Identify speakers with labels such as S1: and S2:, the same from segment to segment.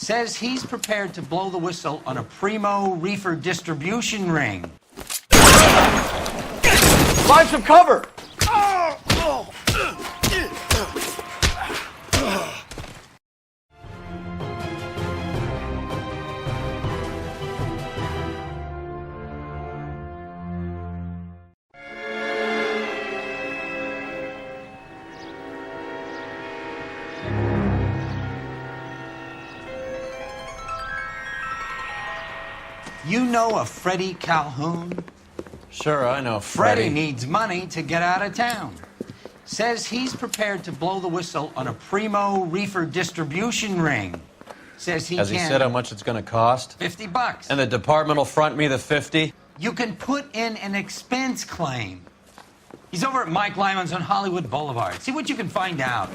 S1: says he's prepared to blow the whistle on a primo reefer distribution ring.
S2: Find some cover!
S1: You know a Freddie Calhoun?
S3: Sure, I know
S1: Freddie needs money to get out of town. Says he's prepared to blow the whistle on a primo reefer distribution ring. Says he
S3: Has he said how much it's going to cost?
S1: $50.
S3: And the department will front me the 50?
S1: You can put in an expense claim. He's over at Mike Lyman's on Hollywood Boulevard. See what you can find out.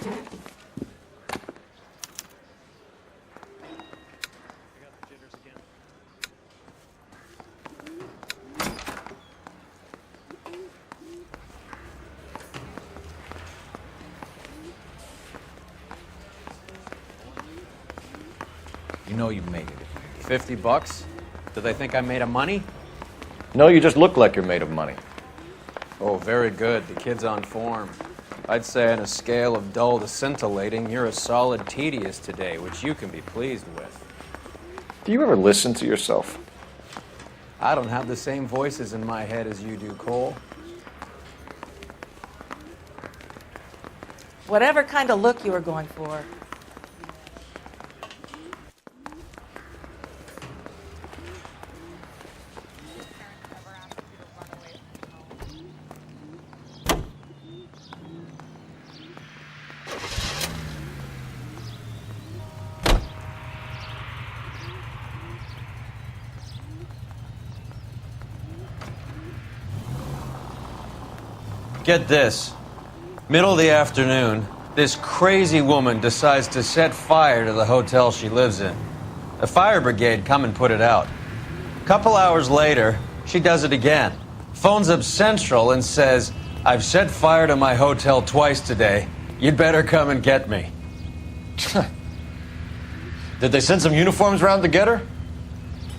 S3: You know you made it. $50? Do they think I'm made of money?
S2: No, you just look like you're made of money.
S3: Oh, very good. The kid's on form. I'd say on a scale of dull to scintillating, you're a solid tedious today, which you can be pleased with.
S2: Do you ever listen to yourself?
S3: I don't have the same voices in my head as you do, Cole.
S4: Whatever kind of look you were going for.
S3: Get this. Middle of the afternoon, this crazy woman decides to set fire to the hotel she lives in. The fire brigade come and put it out. A couple hours later, she does it again. Phones up Central and says, "I've set fire to my hotel twice today. You'd better come and get me."
S2: Did they send some uniforms around to get her?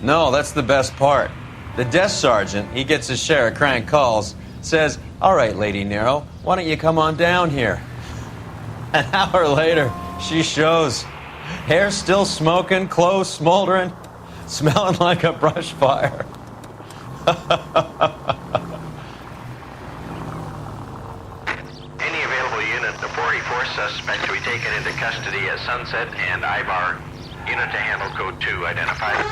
S3: No, that's the best part. The desk sergeant, he gets his share of crank calls, says, "All right, Lady Nero, why don't you come on down here?" An hour later, she shows. Hair still smoking, clothes smoldering, smelling like a brush fire.
S5: Any available unit, the 44 suspect to be taken into custody at Sunset and Ibar. Unit to handle code 2 identified.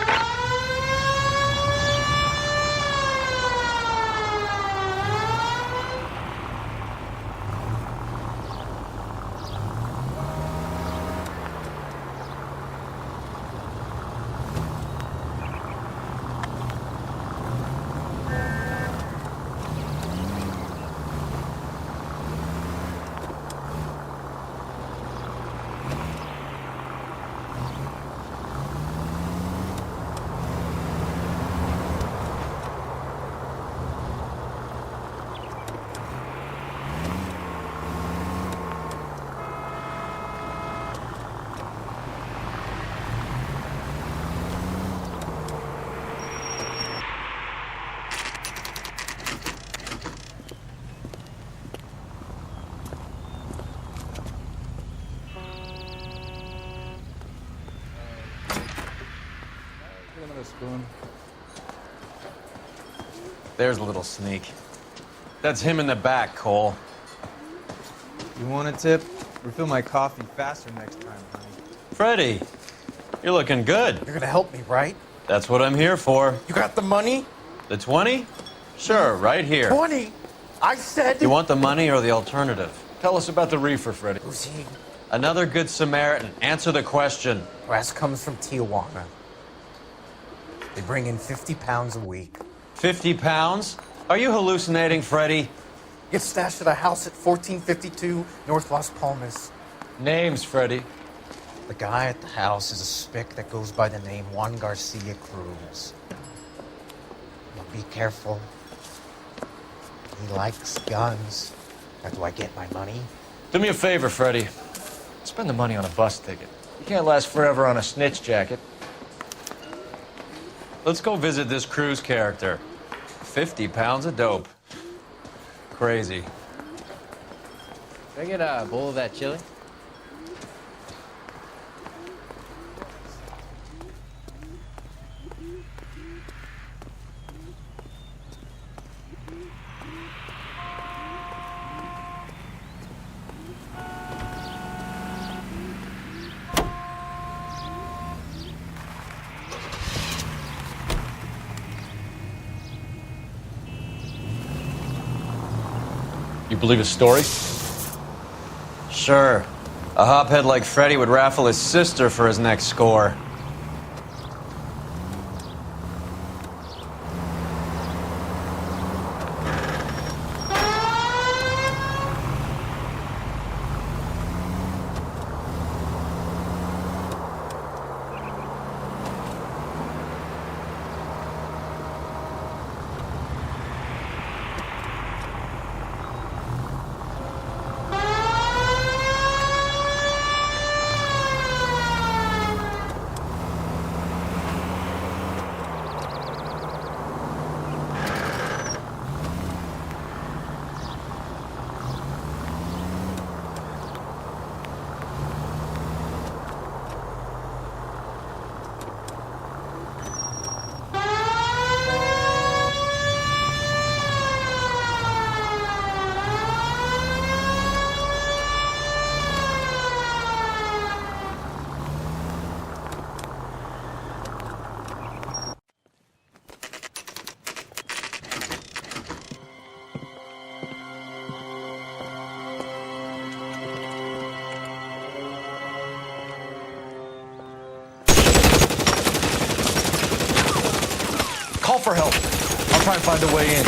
S3: There's a little sneak. That's him in the back, Cole.
S6: You want a tip? Refill my coffee faster next time, honey.
S3: Freddie, you're looking good.
S6: You're gonna help me, right?
S3: That's what I'm here for.
S6: You got the money?
S3: The 20? Sure, right here.
S6: 20? I said...
S3: You want the money or the alternative? Tell us about the reefer, Freddie.
S6: Who's he?
S3: Another good Samaritan. Answer the question.
S6: Brass comes from Tijuana. They bring in 50 pounds a week.
S3: 50 pounds? Are you hallucinating, Freddie?
S6: Gets stashed at a house at 1452 North Las Palmas.
S3: Names, Freddie.
S6: The guy at the house is a spick that goes by the name Juan Garcia Cruz. Now be careful. He likes guns. How do I get my money?
S3: Do me a favor, Freddie.
S2: Spend the money on a bus ticket. You can't last forever on a snitch jacket.
S3: Let's go visit this Cruz character. 50 pounds of dope. Crazy.
S7: Can I get a bowl of that chili?
S2: You believe his story?
S3: Sure. A hophead like Freddie would raffle his sister for his next score.
S2: Call for help. I'll try and find a way in.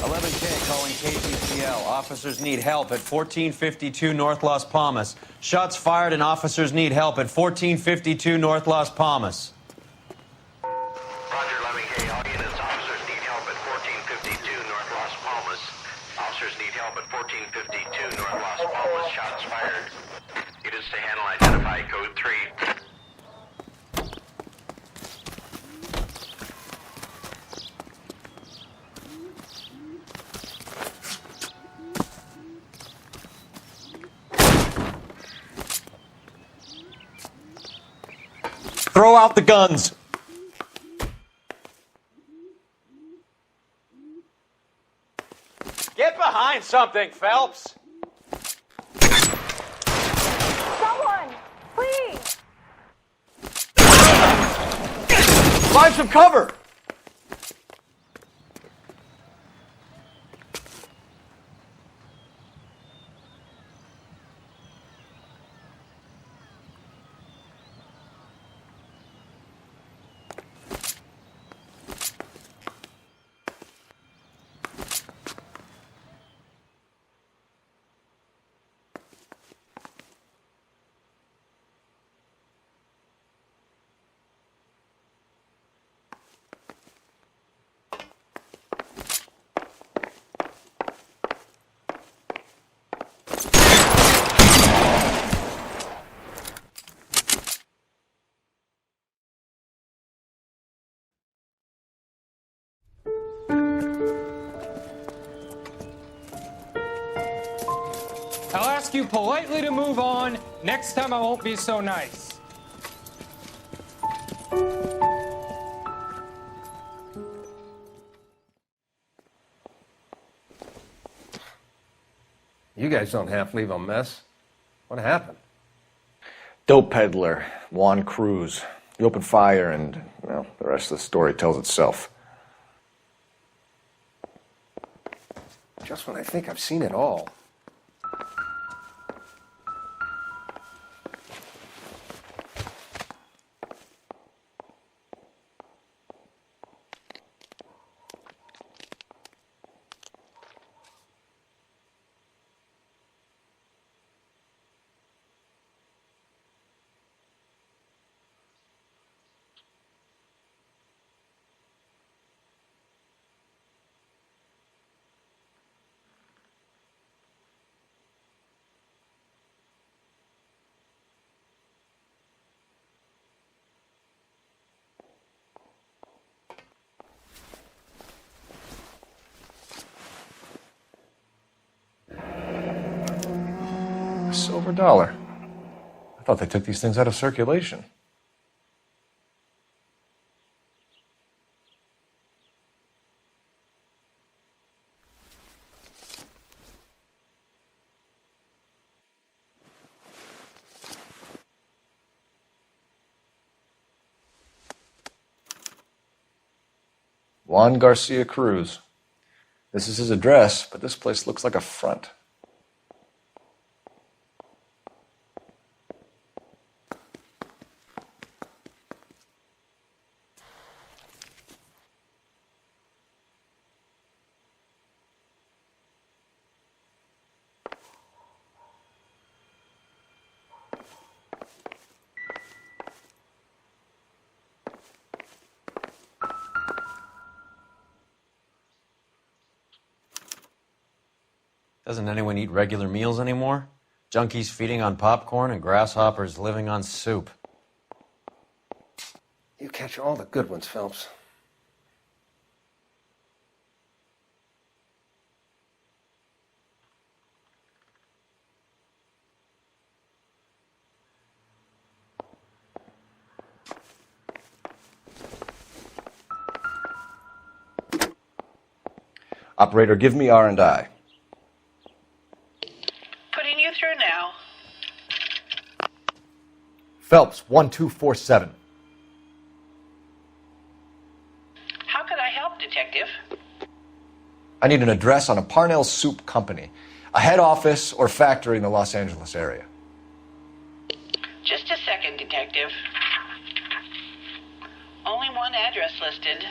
S3: 11K calling KTCL. Officers need help at 1452 North Las Palmas. Shots fired and officers need help at 1452 North Las Palmas.
S5: Roger, 11K. All units, officers need help at 1452 North Las Palmas. Officers need help at 1452 North Las Palmas. Shots fired. Units to handle, identify code 3.
S2: Throw out the guns.
S3: Get behind something, Phelps!
S8: Someone, please!
S2: Find some cover.
S9: I'll ask you politely to move on. Next time I won't be so nice.
S10: You guys don't half leave a mess. What happened?
S2: Dope peddler, Juan Cruz. He opened fire and, well, the rest of the story tells itself.
S10: Just when I think I've seen it all.
S2: over $1. I thought they took these things out of circulation. Juan Garcia Cruz. This is his address, but this place looks like a front.
S3: Doesn't anyone eat regular meals anymore? Junkies feeding on popcorn and grasshoppers living on soup.
S10: You catch all the good ones, Phelps.
S2: Operator, give me R&I.
S5: Putting you through now.
S2: Phelps, 1247.
S5: How could I help, Detective?
S2: I need an address on a Parnell soup company, a head office or factory in the Los Angeles area.
S5: Just a second, Detective. Only one address listed,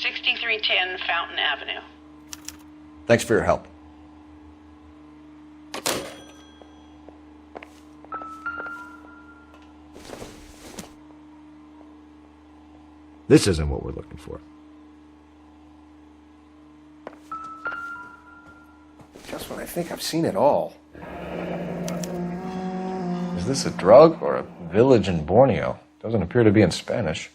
S5: 6310 Fountain Avenue.
S2: Thanks for your help. This isn't what we're looking for.
S10: Just when I think I've seen it all.
S2: Is this a drug or a village in Borneo? Doesn't appear to be in Spanish.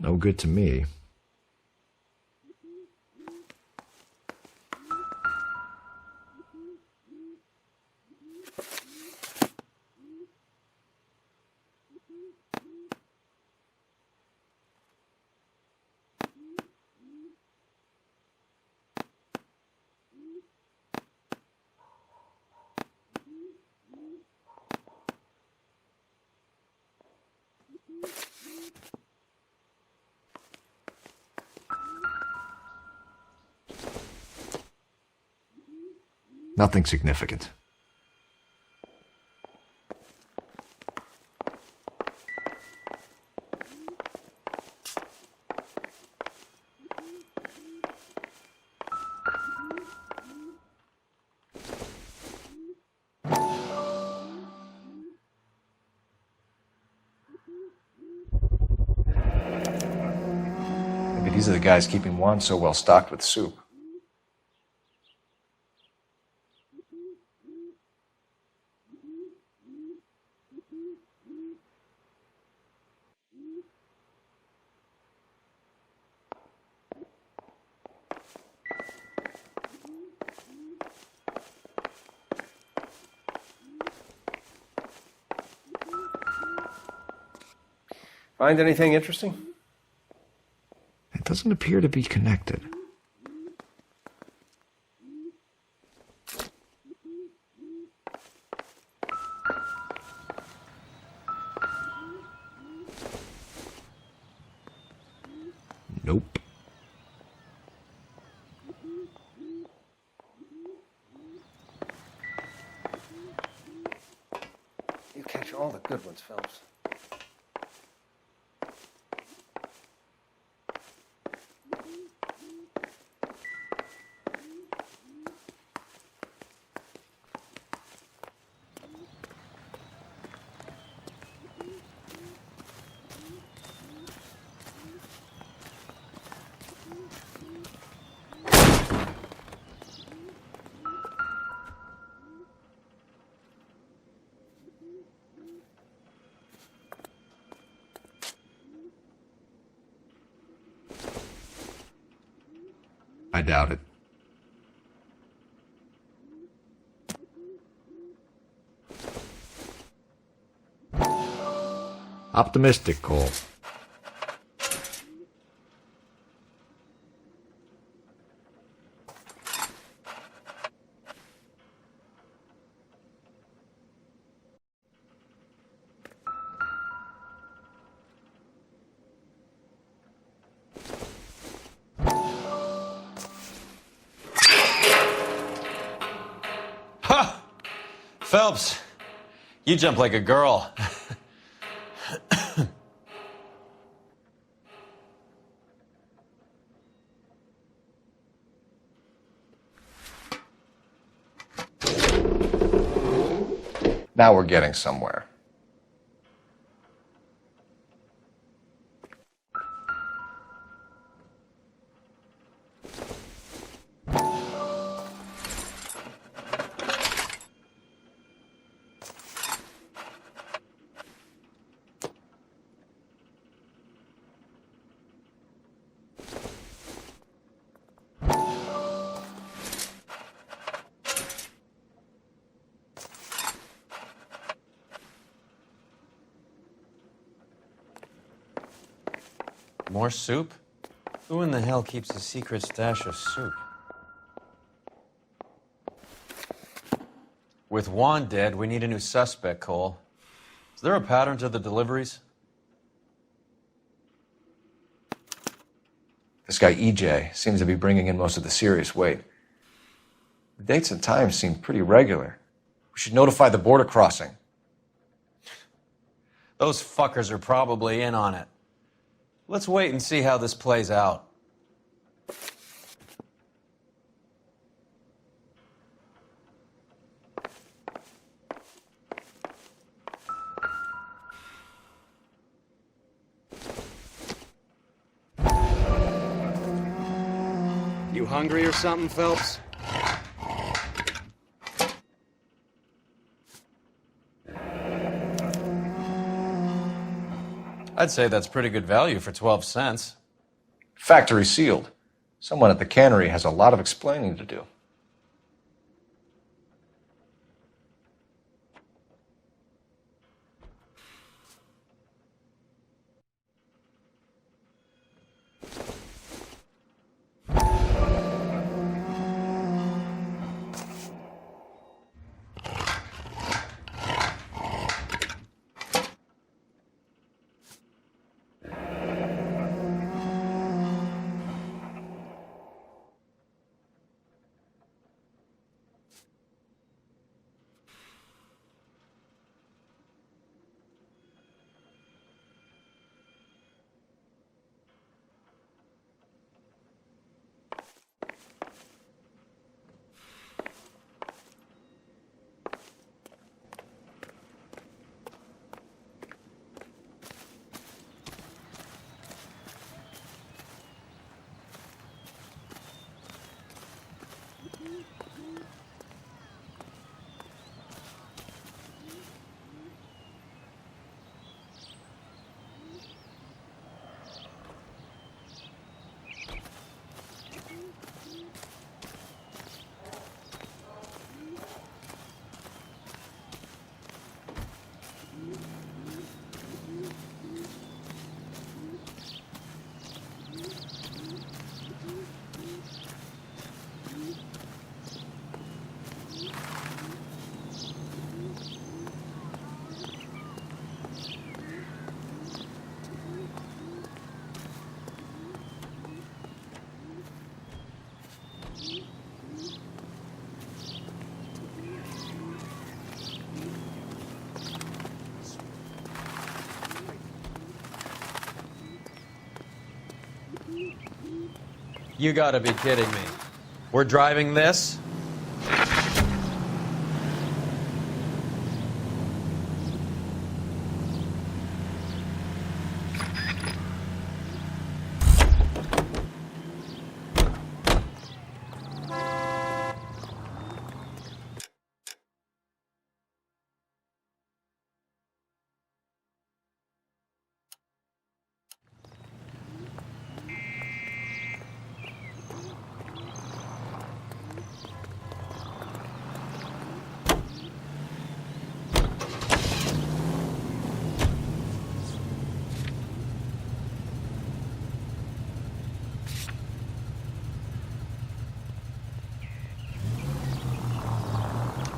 S2: No good to me. Nothing significant. Maybe these are the guys keeping Juan so well stocked with soup.
S10: Find anything interesting?
S2: It doesn't appear to be connected. Nope.
S10: You catch all the good ones, Phelps.
S2: I doubt it. Optimistic, Cole.
S3: Ha! Phelps, you jump like a girl.
S2: Now we're getting somewhere.
S3: More soup? Who in the hell keeps a secret stash of soup? With Juan dead, we need a new suspect, Cole. Is there a pattern to the deliveries?
S2: This guy EJ seems to be bringing in most of the serious weight. The dates and times seem pretty regular. We should notify the border crossing.
S3: Those fuckers are probably in on it. Let's wait and see how this plays out.
S7: You hungry or something, Phelps?
S3: I'd say that's pretty good value for 12 cents.
S2: Factory sealed. Someone at the cannery has a lot of explaining to do.
S3: You gotta be kidding me. We're driving this?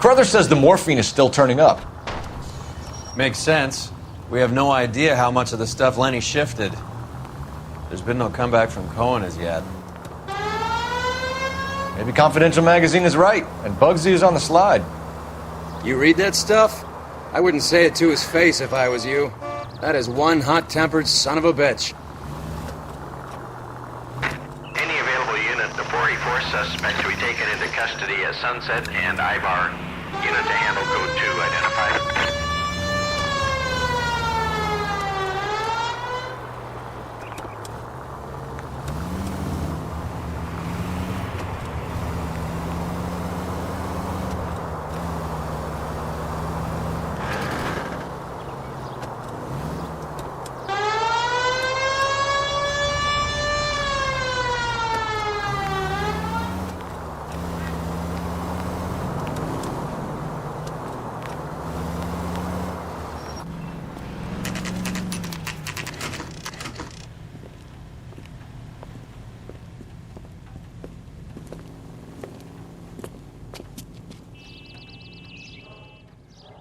S2: Carruthers says the morphine is still turning up.
S3: Makes sense. We have no idea how much of the stuff Lenny shifted. There's been no comeback from Cohen as yet.
S2: Maybe Confidential Magazine is right, and Bugsy is on the slide.
S7: You read that stuff? I wouldn't say it to his face if I was you. That is one hot-tempered son of a bitch.
S5: Any available unit, the 44 suspect to be taken into custody at Sunset and Ibar. Unit to handle code 2 identified.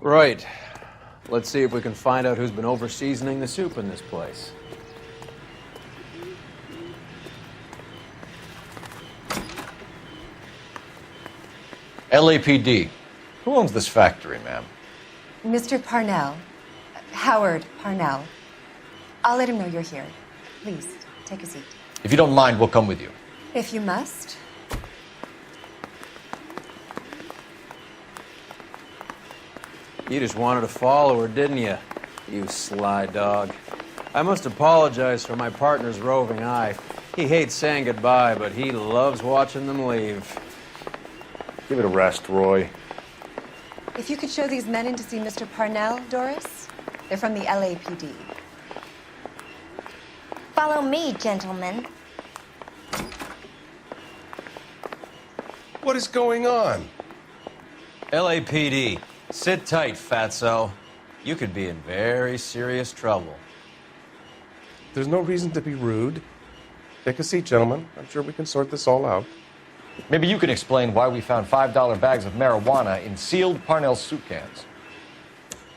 S3: Right. Let's see if we can find out who's been over-seasoning the soup in this place.
S2: LAPD. Who owns this factory, ma'am?
S11: Mr. Parnell. Howard Parnell. I'll let him know you're here. Please, take a seat.
S2: If you don't mind, we'll come with you.
S11: If you must.
S3: You just wanted to follow her, didn't you? You sly dog. I must apologize for my partner's roving eye. He hates saying goodbye, but he loves watching them leave.
S2: Give it a rest, Roy.
S11: If you could show these men in to see Mr. Parnell, Doris. They're from the LAPD.
S8: Follow me, gentlemen.
S10: What is going on?
S3: LAPD. Sit tight, fatso. You could be in very serious trouble.
S10: There's no reason to be rude. Take a seat, gentlemen. I'm sure we can sort this all out.
S2: Maybe you can explain why we found $5 bags of marijuana in sealed Parnell soup cans.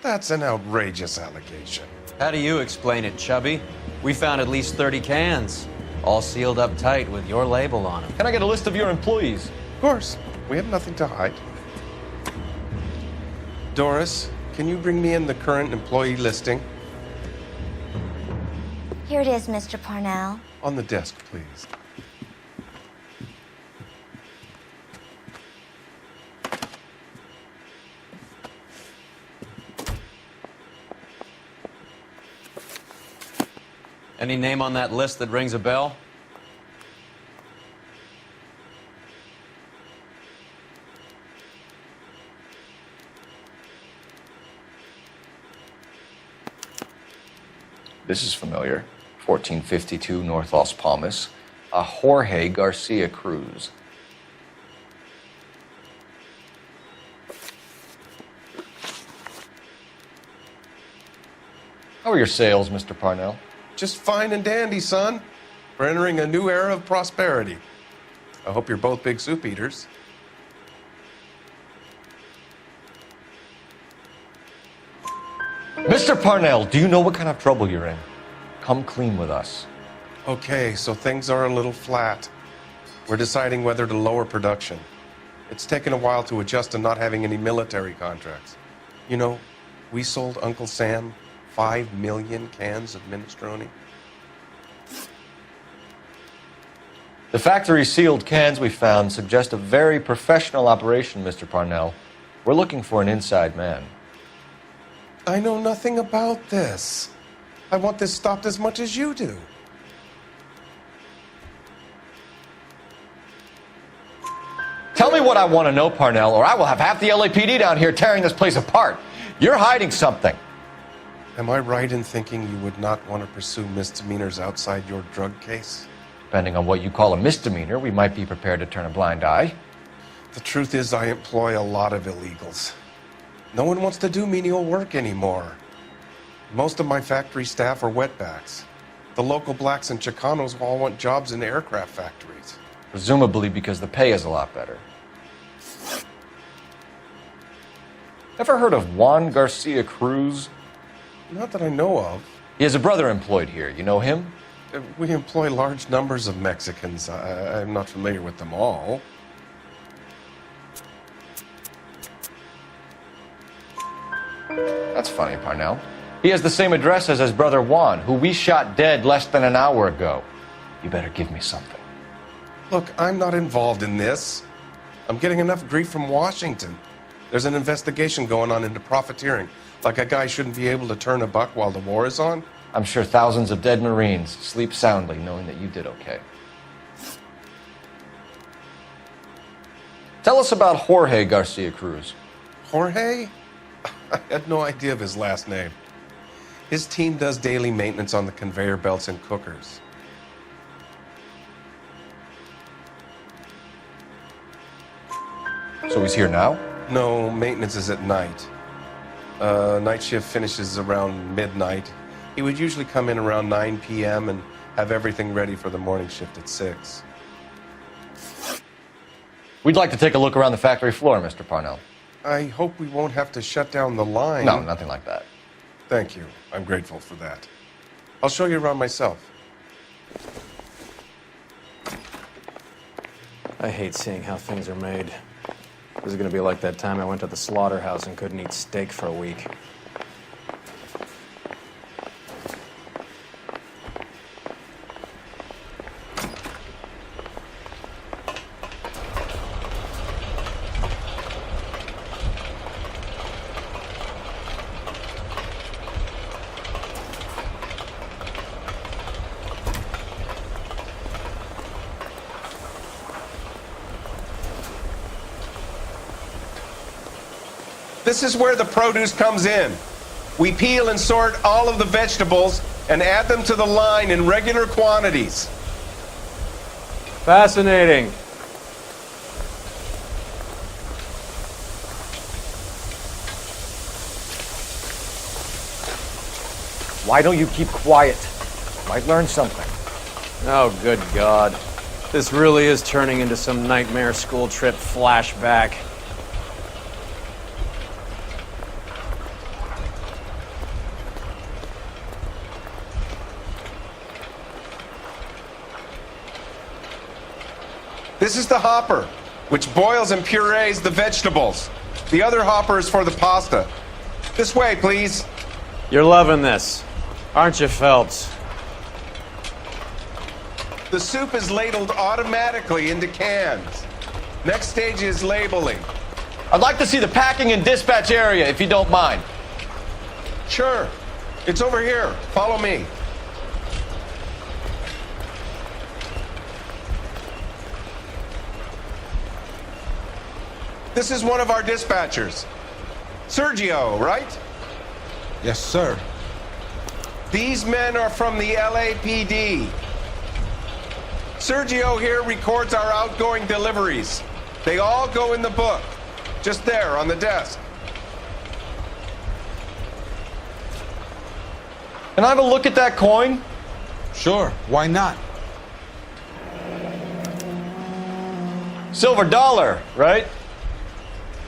S10: That's an outrageous allegation.
S3: How do you explain it, Chubby? We found at least 30 cans, all sealed up tight with your label on them.
S2: Can I get a list of your employees?
S10: Of course. We have nothing to hide. Doris, can you bring me in the current employee listing?
S8: Here it is, Mr. Parnell.
S10: On the desk, please.
S3: Any name on that list that rings a bell?
S2: This is familiar. 1452 North Las Palmas. A Jorge Garcia Cruz. How are your sales, Mr. Parnell?
S10: Just fine and dandy, son. We're entering a new era of prosperity. I hope you're both big soup eaters.
S2: Mr. Parnell, do you know what kind of trouble you're in? Come clean with us.
S10: Okay, so things are a little flat. We're deciding whether to lower production. It's taken a while to adjust to not having any military contracts. You know, we sold Uncle Sam 5 million cans of minestrone.
S2: The factory sealed cans we found suggest a very professional operation, Mr. Parnell. We're looking for an inside man.
S10: I know nothing about this. I want this stopped as much as you do.
S2: Tell me what I want to know, Parnell, or I will have half the LAPD down here tearing this place apart. You're hiding something.
S10: Am I right in thinking you would not want to pursue misdemeanors outside your drug case?
S2: Depending on what you call a misdemeanor, we might be prepared to turn a blind eye.
S10: The truth is, I employ a lot of illegals. No one wants to do menial work anymore. Most of my factory staff are wetbacks. The local blacks and Chicanos all want jobs in aircraft factories.
S2: Presumably because the pay is a lot better. Ever heard of Juan Garcia Cruz?
S10: Not that I know of.
S2: He has a brother employed here. You know him?
S10: We employ large numbers of Mexicans. I'm not familiar with them all.
S2: That's funny, Parnell. He has the same address as his brother Juan, who we shot dead less than an hour ago. You better give me something.
S10: Look, I'm not involved in this. I'm getting enough grief from Washington. There's an investigation going on into profiteering. Like a guy shouldn't be able to turn a buck while the war is on.
S2: I'm sure thousands of dead Marines sleep soundly knowing that you did okay. Tell us about Jorge Garcia Cruz.
S10: Jorge? I had no idea of his last name. His team does daily maintenance on the conveyor belts and cookers.
S2: So he's here now?
S10: No, maintenance is at night. Night shift finishes around midnight. He would usually come in around 9 p.m. and have everything ready for the morning shift at 6.
S2: We'd like to take a look around the factory floor, Mr. Parnell.
S10: I hope we won't have to shut down the line.
S2: No, nothing like that.
S10: Thank you. I'm grateful for that. I'll show you around myself.
S12: I hate seeing how things are made. This is going to be like that time I went to the slaughterhouse and couldn't eat steak for a week.
S10: This is where the produce comes in. We peel and sort all of the vegetables and add them to the line in regular quantities.
S12: Fascinating.
S2: Why don't you keep quiet? Might learn something.
S12: Oh, good God. This really is turning into some nightmare school trip flashback.
S10: This is the hopper, which boils and purees the vegetables. The other hopper is for the pasta. This way, please.
S12: You're loving this, aren't you, Phelps?
S10: The soup is ladled automatically into cans. Next stage is labeling.
S2: I'd like to see the packing and dispatch area, if you don't mind.
S10: Sure. It's over here. Follow me. This is one of our dispatchers. Sergio, right?
S13: Yes, sir.
S10: These men are from the LAPD. Sergio here records our outgoing deliveries. They all go in the book, just there on the desk.
S2: Can I have a look at that coin?
S13: Sure, why not?
S2: Silver dollar, right?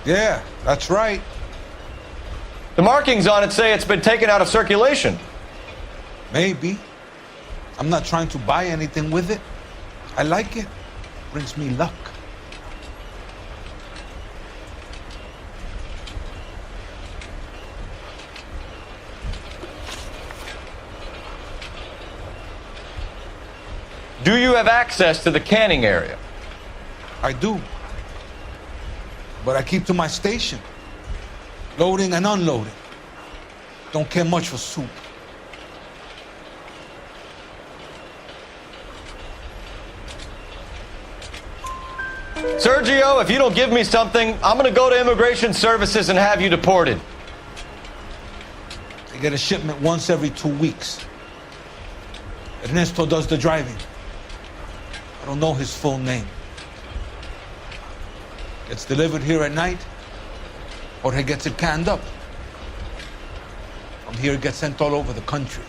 S13: Yeah, that's right.
S2: The markings on it say it's been taken out of circulation.
S13: Maybe. I'm not trying to buy anything with it. I like it. Brings me luck.
S2: Do you have access to the canning area?
S13: I do. But I keep to my station. Loading and unloading. Don't care much for soup.
S2: Sergio, if you don't give me something, I'm gonna go to Immigration Services and have you deported.
S13: I get a shipment once every 2 weeks. Ernesto does the driving. I don't know his full name. Gets delivered here at night, or he gets it canned up. From here, it gets sent all over the country.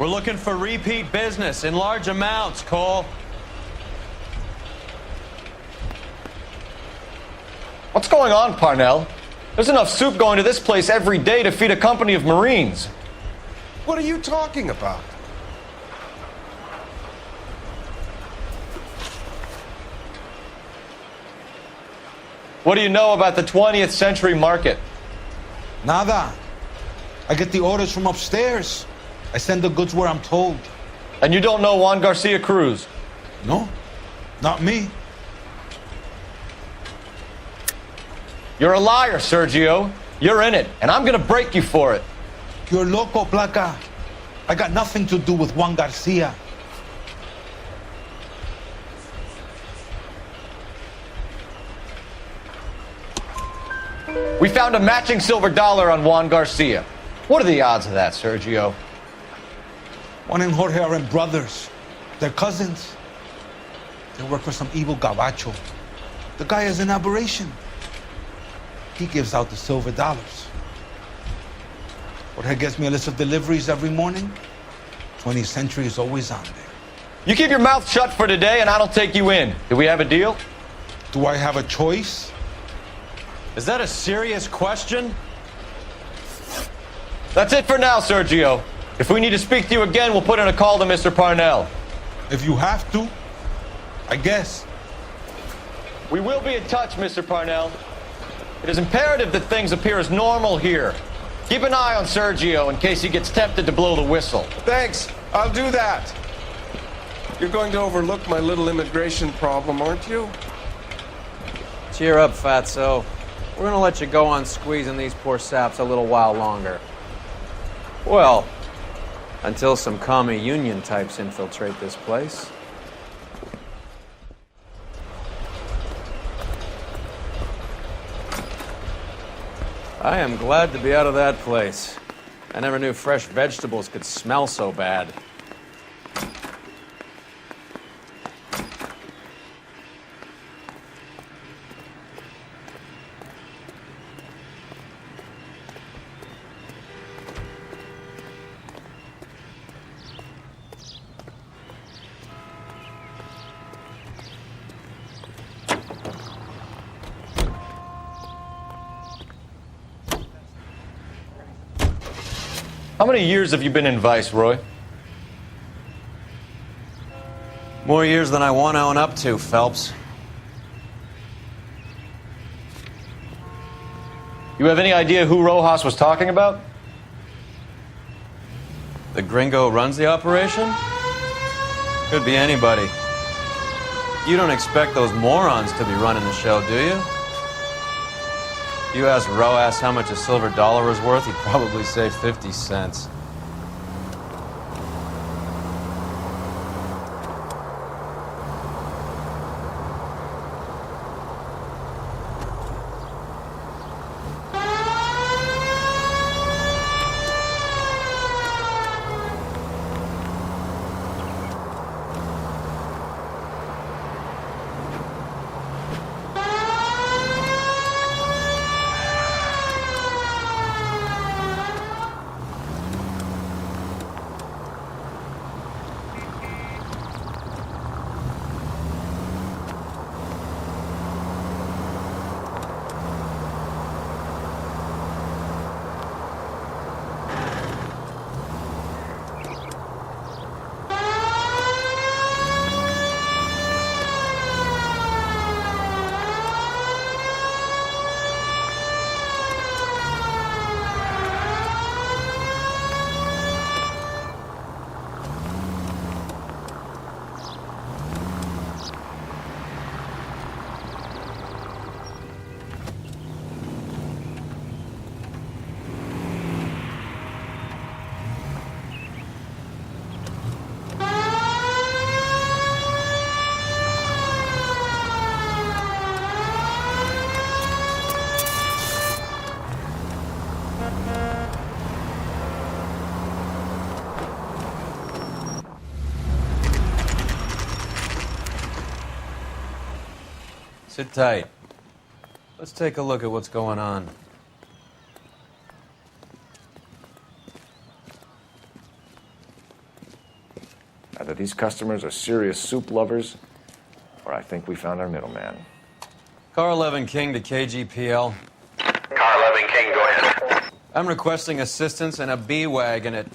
S3: We're looking for repeat business in large amounts, Cole.
S2: What's going on, Parnell? There's enough soup going to this place every day to feed a company of Marines.
S10: What are you talking about?
S2: What do you know about the 20th century market?
S13: Nada. I get the orders from upstairs. I send the goods where I'm told.
S2: And you don't know Juan Garcia Cruz?
S13: No, not me.
S2: You're a liar, Sergio. You're in it, and I'm gonna break you for it.
S13: You're loco, Placa. I got nothing to do with Juan Garcia.
S2: We found a matching silver dollar on Juan Garcia. What are the odds of that, Sergio?
S13: Juan and Jorge aren't brothers. They're cousins. They work for some evil gabacho. The guy is an aberration. He gives out the silver dollars. Jorge gets me a list of deliveries every morning. 20th Century is always on there.
S2: You keep your mouth shut for today, and I don't take you in. Do we have a deal?
S13: Do I have a choice?
S3: Is that a serious question?
S2: That's it for now, Sergio. If we need to speak to you again, we'll put in a call to Mr. Parnell.
S13: If you have to, I guess.
S2: We will be in touch, Mr. Parnell. It is imperative that things appear as normal here. Keep an eye on Sergio in case he gets tempted to blow the whistle.
S10: Thanks. I'll do that. You're going to overlook my little immigration problem, aren't you?
S12: Cheer up, fatso. We're gonna let you go on squeezing these poor saps a little while longer. Well, until some commie union types infiltrate this place. I am glad to be out of that place. I never knew fresh vegetables could smell so bad.
S2: How many years have you been in Vice, Roy?
S3: More years than I want to own up to, Phelps.
S2: You have any idea who Rojas was talking about?
S3: The gringo runs the operation? Could be anybody. You don't expect those morons to be running the show, do you? If you asked Rojas how much a silver dollar was worth, he'd probably say 50 cents. Sit tight. Let's take a look at what's going on.
S2: Either these customers are serious soup lovers, or I think we found our middleman.
S3: Car 11 King to KGPL.
S5: Car 11 King, go ahead.
S3: I'm requesting assistance in a B-Wagon at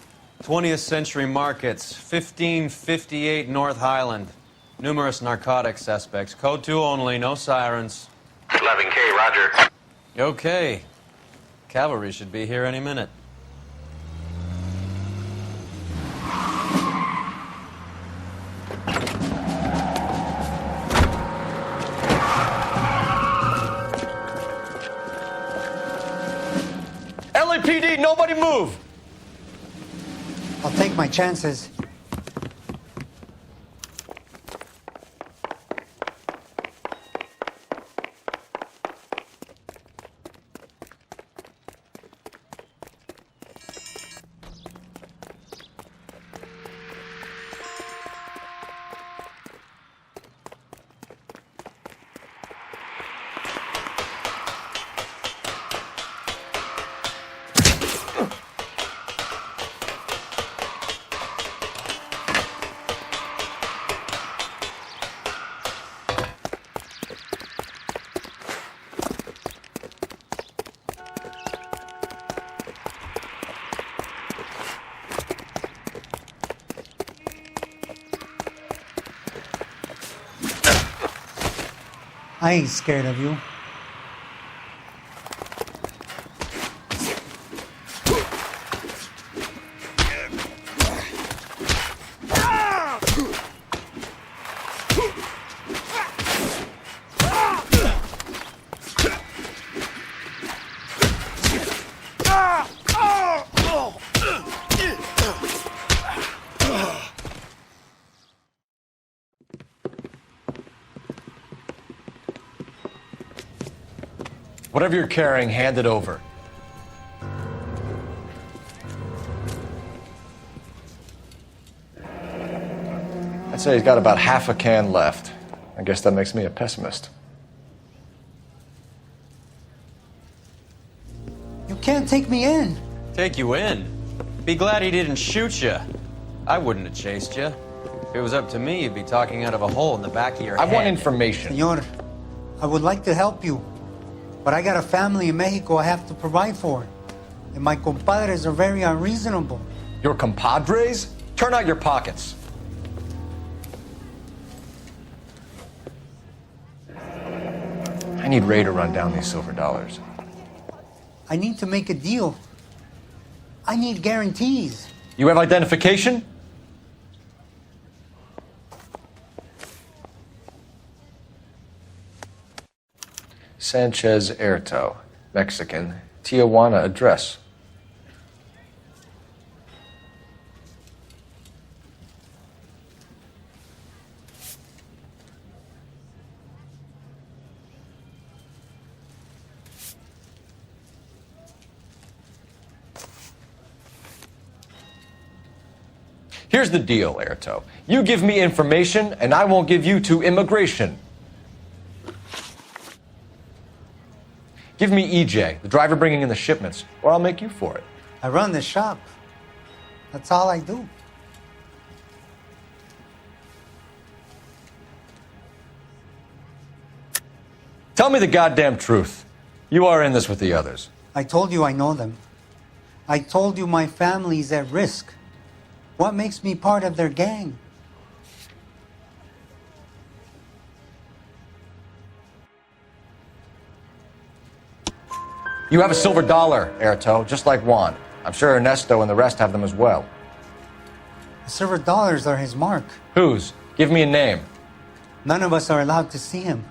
S3: 20th Century Markets, 1558 North Highland. Numerous narcotic suspects. Code 2 only, no sirens.
S5: 11K, roger.
S3: Okay. Cavalry should be here any minute.
S2: LAPD, nobody move!
S14: I'll take my chances. I ain't scared of you.
S2: Whatever you're carrying, hand it over. I'd say he's got about half a can left. I guess that makes me a pessimist.
S14: You can't take me in.
S3: Take you in? Be glad he didn't shoot you. I wouldn't have chased you. If it was up to me, you'd be talking out of a hole in the back of your head.
S2: I want information.
S14: Senor, I would like to help you, but I got a family in Mexico I have to provide for. And my compadres are very unreasonable.
S2: Your compadres? Turn out your pockets. I need Ray to run down these silver dollars.
S14: I need to make a deal. I need guarantees.
S2: You have identification? Sanchez, Airto, Mexican, Tijuana address. Here's the deal, Airto. You give me information, and I won't give you to immigration. Give me EJ, the driver bringing in the shipments, or I'll make you for it.
S14: I run the shop. That's all I do.
S2: Tell me the goddamn truth. You are in this with the others.
S14: I told you I know them. I told you my family's at risk. What makes me part of their gang?
S2: You have a silver dollar, Airto, just like Juan. I'm sure Ernesto and the rest have them as well.
S14: The silver dollars are his mark.
S2: Whose? Give me a name.
S14: None of us are allowed to see him.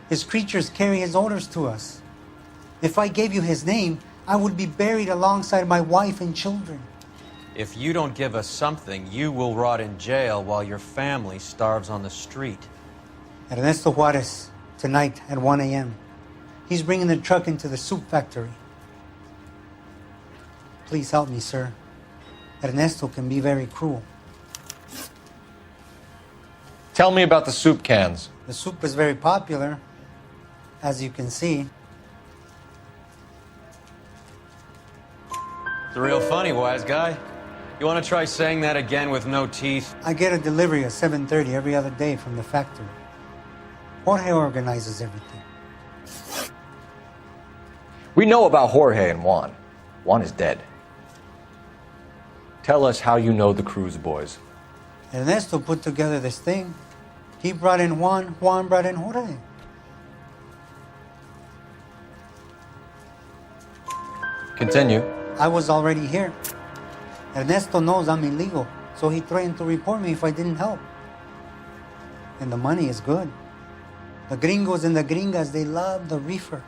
S14: His creatures carry his orders to us. If I gave you his name, I would be buried alongside my wife and children.
S3: If you don't give us something, you will rot in jail while your family starves on the street.
S14: Ernesto Juarez, tonight at 1 a.m. He's bringing the truck into the soup factory. Please help me, sir. Ernesto can be very cruel.
S2: Tell me about the soup cans.
S14: The soup is very popular, as you can see.
S3: It's real funny, wise guy. You want to try saying that again with no teeth?
S14: I get a delivery at 7:30 every other day from the factory. Jorge organizes everything.
S2: We know about Jorge and Juan. Juan is dead. Tell us how you know the Cruz boys.
S14: Ernesto put together this thing. He brought in Juan, Juan brought in Jorge.
S2: Continue.
S14: I was already here. Ernesto knows I'm illegal, so he threatened to report me if I didn't help. And the money is good. The gringos and the gringas, they love the reefer.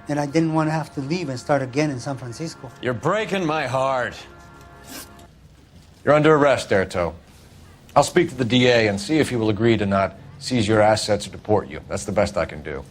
S14: And I didn't want to have to leave and start again in San Francisco.
S3: You're breaking my heart.
S2: You're under arrest, Airto. I'll speak to the DA and see if he will agree to not seize your assets or deport you. That's the best I can do.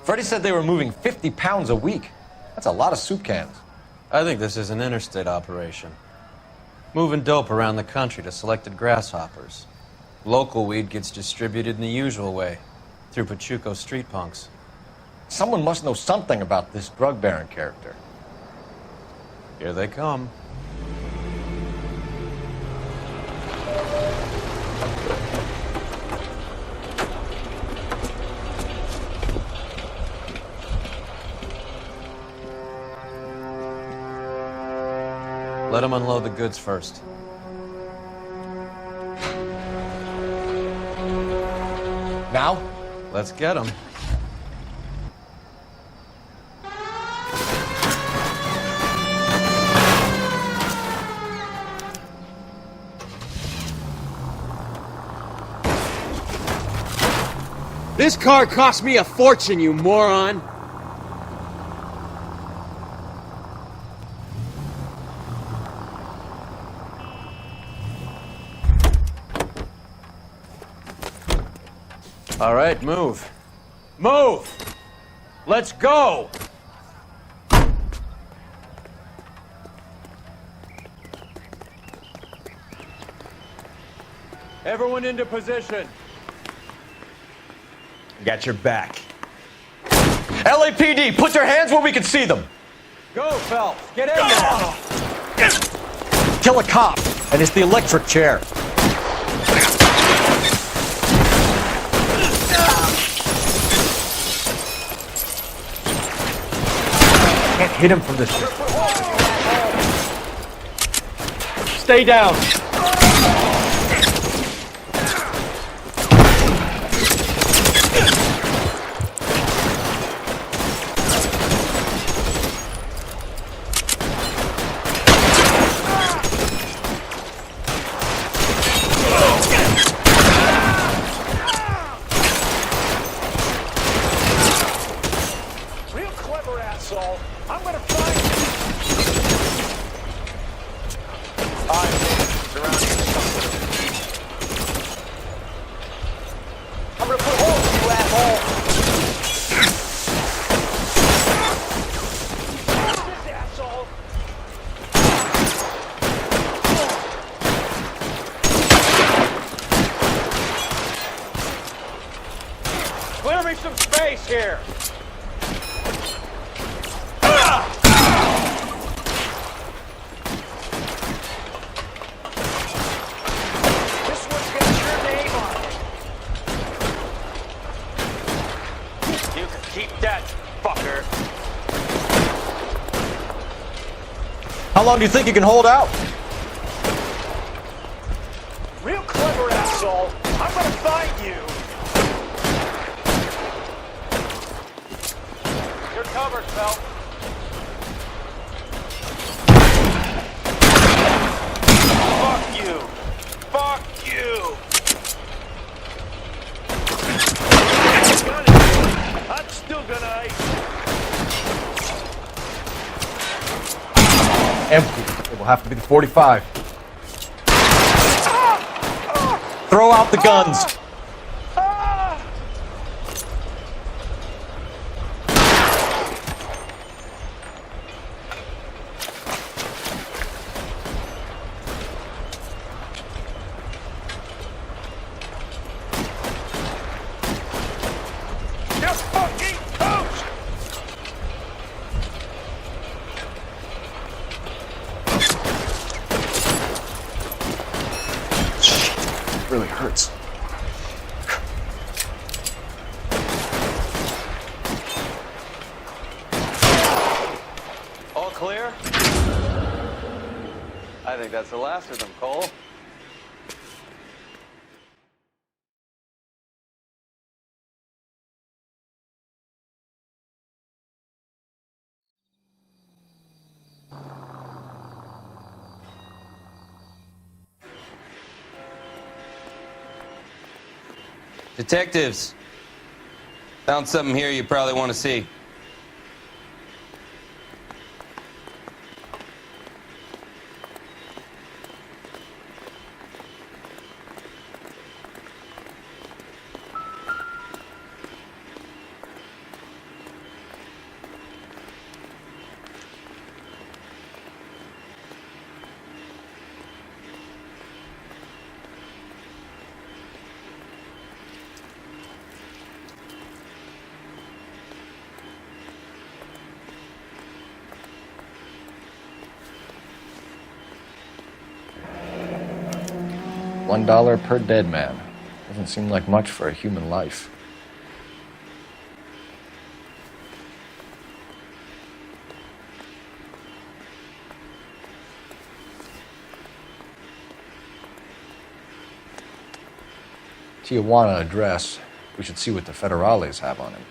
S2: Freddie said they were moving 50 pounds a week. That's a lot of soup cans.
S3: I think this is an interstate operation. Moving dope around the country to selected grasshoppers. Local weed gets distributed in the usual way, through Pachuco street punks.
S2: Someone must know something about this drug baron character.
S3: Here they come. Let them unload the goods first.
S2: Now?
S3: Let's get them.
S7: This car cost me a fortune, you moron!
S3: All right, move. Move! Let's go! Everyone into position.
S2: Got your back. LAPD, put your hands where we can see them.
S3: Go, Phelps. Get in there.
S2: Kill a cop, and it's the electric chair. Can't hit him from this distance. Stay down.
S3: Clear me some space here.
S5: This one's got your name on it. You can keep that, fucker.
S2: How long do you think you can hold out?
S5: Real clever, asshole. I'm gonna find you. You're covered, Phelps. Fuck you. Fuck you. I'm still gonna
S2: Empty. It will have to be the 45. Throw out the guns.
S7: really hurts.
S12: All clear? I think that's the last of them, Cole.
S15: Detectives, found something here you probably want to see.
S2: $1 per dead man. Doesn't seem like much for a human life. Tijuana address. We should see what the federales have on him.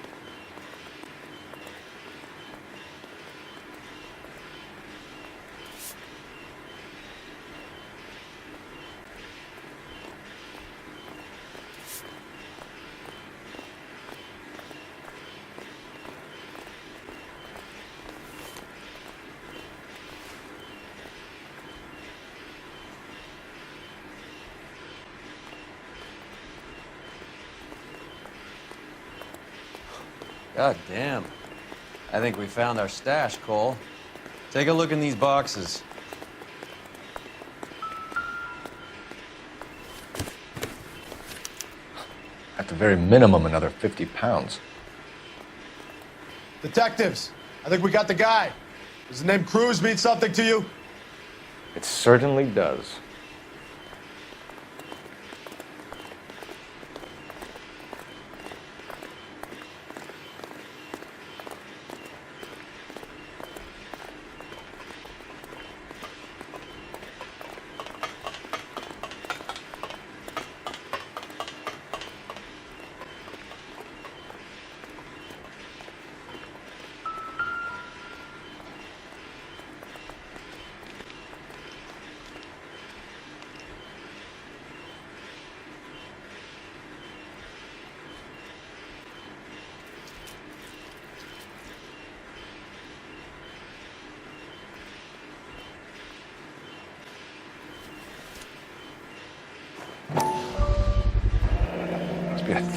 S12: God damn. I think we found our stash, Cole. Take a look in these boxes.
S2: At the very minimum, another 50 pounds.
S16: Detectives, I think we got the guy. Does the name Cruz mean something to you?
S2: It certainly does.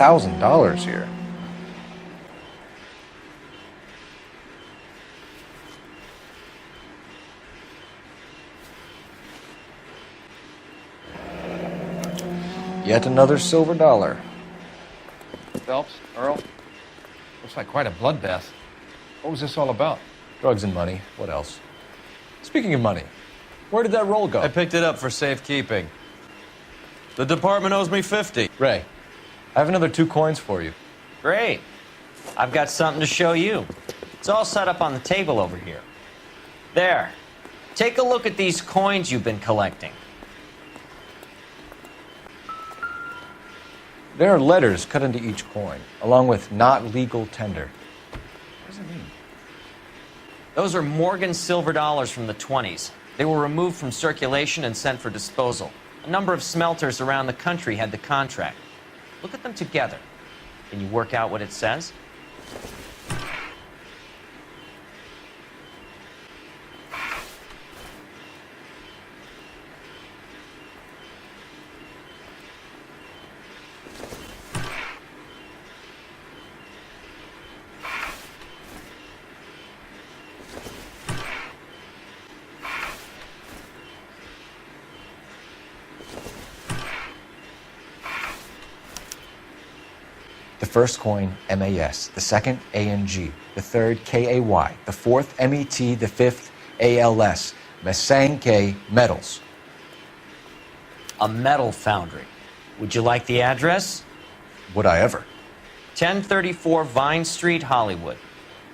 S2: $1,000 here. Yet another silver dollar.
S17: Phelps, Earl, looks like quite a bloodbath. What was this all about?
S2: Drugs and money. What else? Speaking of money, where did that roll go?
S12: I picked it up for safekeeping. The department owes me 50.
S2: Ray, I have another 2 coins for you.
S18: Great. I've got something to show you. It's all set up on the table over here. There. Take a look at these coins you've been collecting.
S2: There are letters cut into each coin, along with not legal tender. What does it mean?
S18: Those are Morgan silver dollars from the 20s. They were removed from circulation and sent for disposal. A number of smelters around the country had the contract. Look at them together. Can you work out what it says?
S2: The first coin, MAS. The second, ANG. The third, KAY. The fourth, MET. The fifth, ALS. Masangkay metals.
S18: A metal foundry. Would you like the address?
S2: Would I ever?
S18: 1034 Vine Street, Hollywood.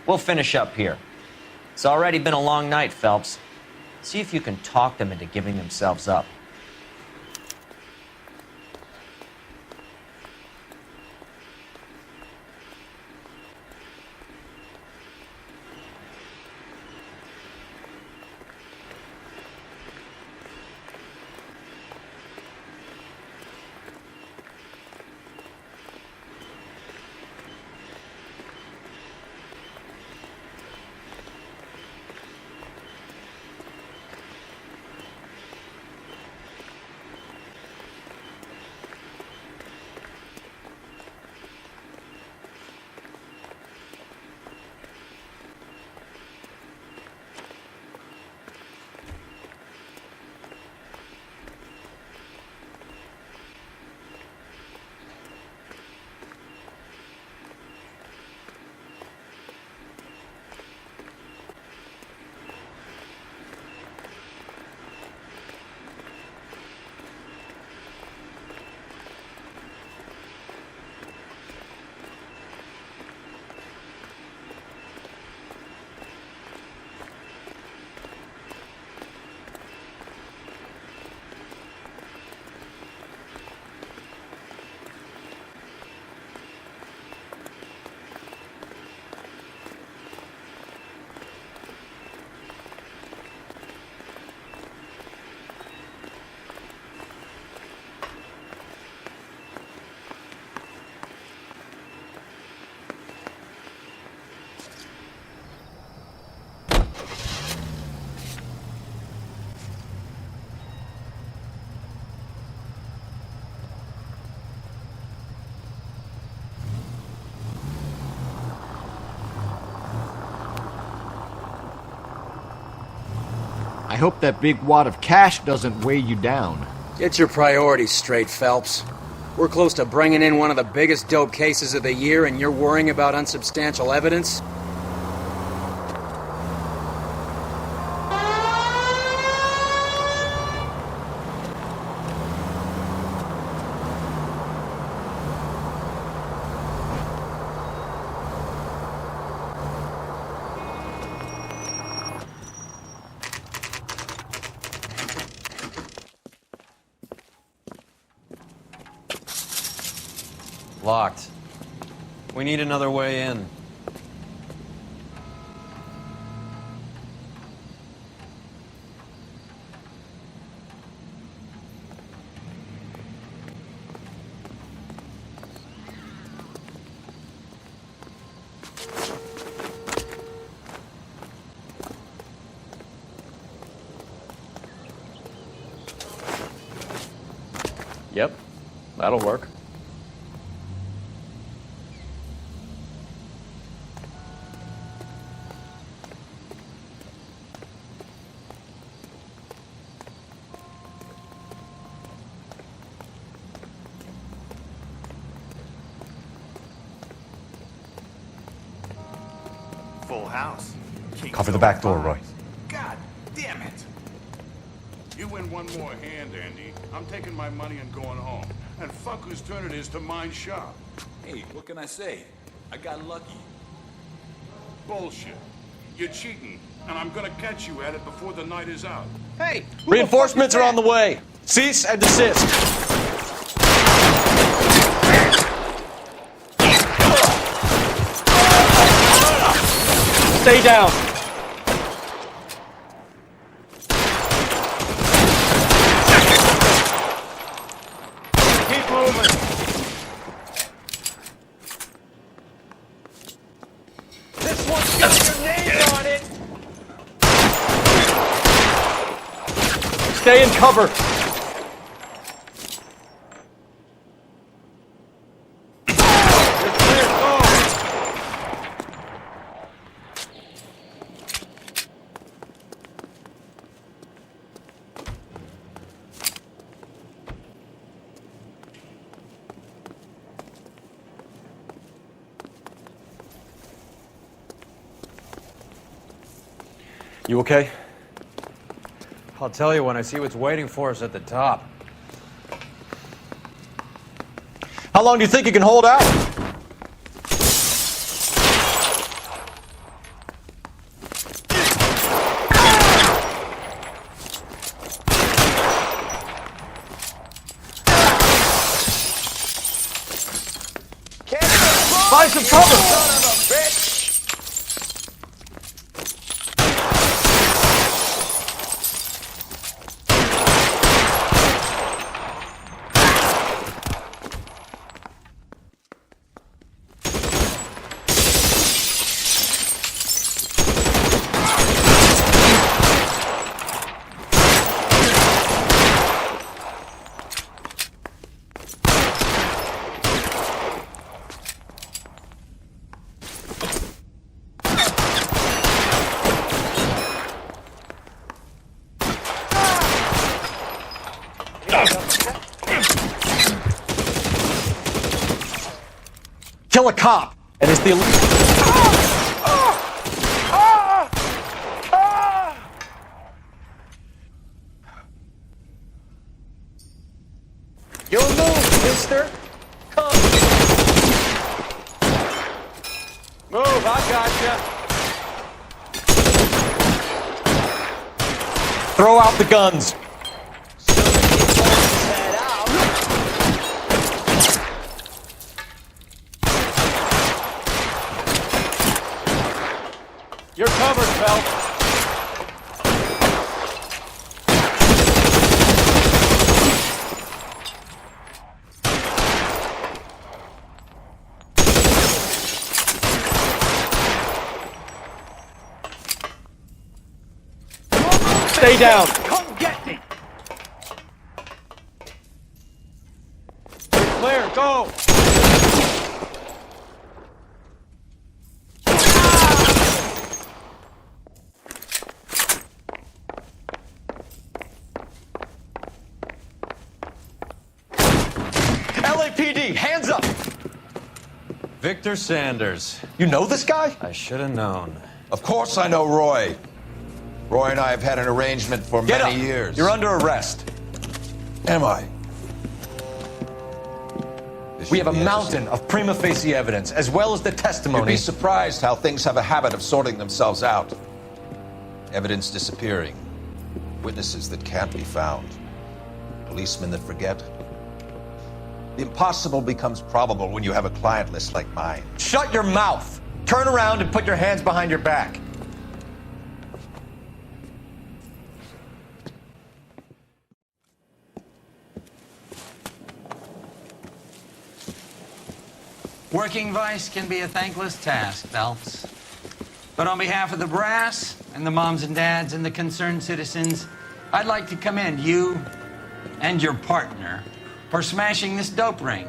S18: We'll finish up here. It's already been a long night, Phelps. See if you can talk them into giving themselves up.
S19: I hope that big wad of cash doesn't weigh you down.
S7: Get your priorities straight, Phelps. We're close to bringing in one of the biggest dope cases of the year, and you're worrying about unsubstantial evidence?
S3: Locked. We need another way in.
S19: Yep, that'll work.
S20: Full house.
S10: Cover the back door, Roy.
S20: God damn it!
S21: You win one more hand, Andy. I'm taking my money and going home. And fuck whose turn it is to mind shop.
S20: Hey, what can I say? I got lucky.
S21: Bullshit. You're cheating, and I'm gonna catch you at it before the night is out.
S2: Hey! Reinforcements are on the way. Cease and desist. Stay down.
S20: Keep moving.
S21: This one's got your name on it!
S2: Stay in cover.
S3: You okay? I'll tell you when I see what's waiting for us at the top.
S2: How long do you think you can hold out? Find some cover! Son of a bitch! Kill a cop, and it's the... Your move, mister. Come. Move, I gotcha. Throw out the guns. You're covered, Phelps. Stay down. Come get me. You're clear, go. LAPD, hands up!
S3: Victor Sanders.
S2: You know this guy?
S3: I should have known.
S1: Of course I know Roy. Roy and I have had an arrangement for many years.
S2: You're under arrest.
S1: Am I?
S2: We have a mountain of prima facie evidence, as well as the testimony.
S1: You'd be surprised how things have a habit of sorting themselves out. Evidence disappearing. Witnesses that can't be found. Policemen that forget. The impossible becomes probable when you have a client list like mine.
S2: Shut your mouth! Turn around and put your hands behind your back.
S22: Working vice can be a thankless task, Phelps. But on behalf of the brass and the moms and dads and the concerned citizens, I'd like to commend you and your partner for smashing this dope ring.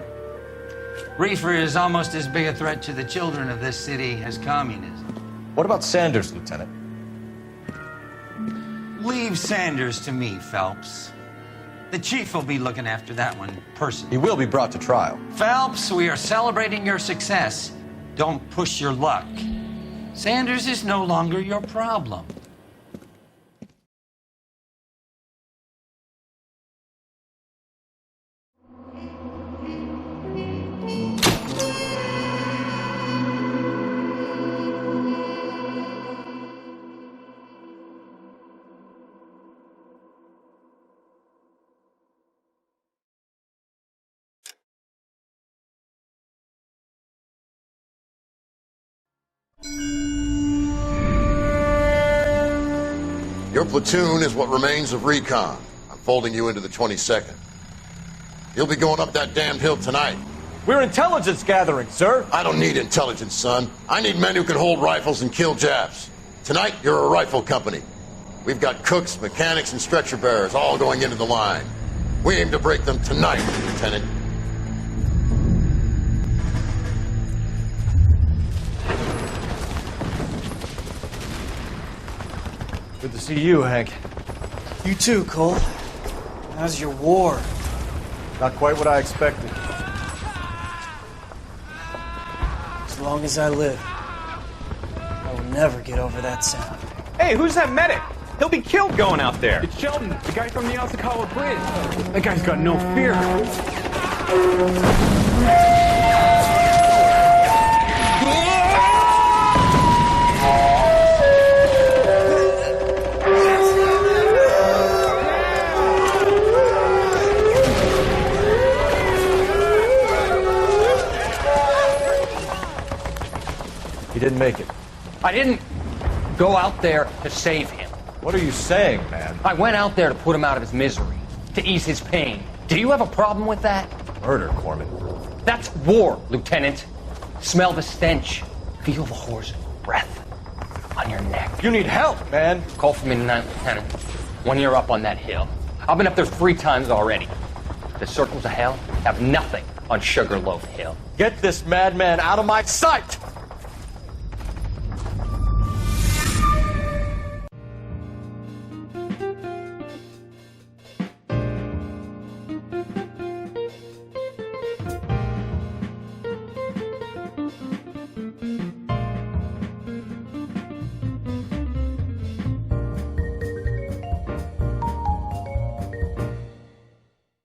S22: Reefer is almost as big a threat to the children of this city as communism.
S2: What about Sanders, Lieutenant?
S22: Leave Sanders to me, Phelps. The chief will be looking after that one personally.
S2: He will be brought to trial.
S22: Phelps, we are celebrating your success. Don't push your luck. Sanders is no longer your problem.
S23: Your platoon is what remains of recon. I'm folding you into the 22nd. You'll be going up that damned hill tonight.
S2: We're intelligence gathering, sir.
S23: I don't need intelligence, son. I need men who can hold rifles and kill Japs. Tonight, you're a rifle company. We've got cooks, mechanics, and stretcher bearers all going into the line. We aim to break them tonight, Lieutenant.
S2: Good to see you, Hank.
S24: You too, Cole. How's your war?
S2: Not quite what I expected.
S24: As long as I live, I will never get over that sound.
S9: Hey, who's that medic? He'll be killed going out there. It's Sheldon, the guy from the Alcala Bridge. That guy's got no fear.
S12: didn't make it.
S4: I didn't go out there to save him.
S12: What are you saying, man?
S4: I went out there to put him out of his misery, to ease his pain. Do you have a problem with that?
S12: Murder, Corman.
S4: That's war, Lieutenant. Smell the stench. Feel the horse's breath on your neck.
S12: You need help, man.
S4: Call for me tonight, Lieutenant. When you're up on that hill. I've been up there 3 times already. The circles of hell have nothing on Sugarloaf Hill.
S12: Get this madman out of my sight!